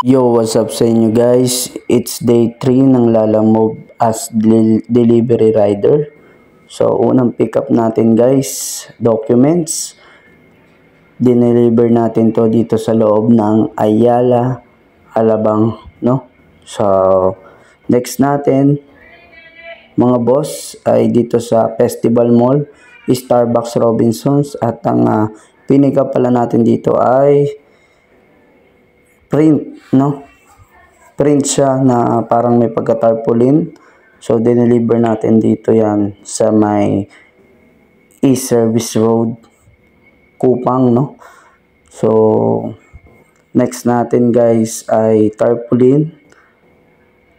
Yo, what's up sa inyo guys? It's day 3 ng Lalamove as delivery rider. So, unang pick up natin guys, documents. Dineliver natin to dito sa loob ng Ayala, Alabang, no? So, next natin, mga boss, ay dito sa Festival Mall, Starbucks Robinsons. At ang pick up pala natin dito ay print, no? Print siya na parang may pagka-tarpaulin. So, dineliver natin dito yan sa may E-Service Road, Kupang, no? So, next natin guys ay tarpaulin.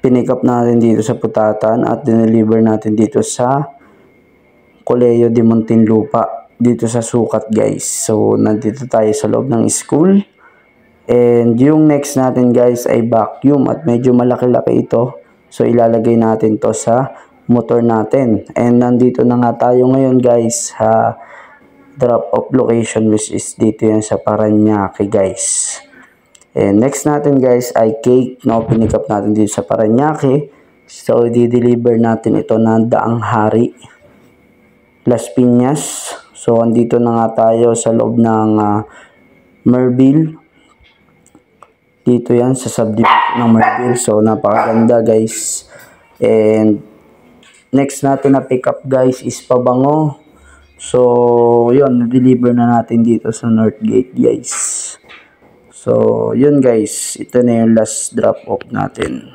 Pinick up natin dito sa Putatan at dineliver natin dito sa Colegio de Muntinlupa, dito sa Sukat guys. So, nandito tayo sa loob ng school. And yung next natin guys ay vacuum at medyo malaki-laki ito. So ilalagay natin to sa motor natin. And nandito na nga tayo ngayon guys sa drop off location, which is dito yan sa Parañaque guys. And next natin guys ay cake, no? Pinick up natin dito sa Parañaque. So i-deliver natin ito na Daang Hari, Las Piñas. So andito na nga tayo sa loob ng Merville. Dito yan sa subdivision ng Merville. So, napakaganda guys. And, next natin na pick up guys is Pabango. So, yun. Na-deliver na natin dito sa North Gate guys. So, yun guys. Ito na yung last drop off natin.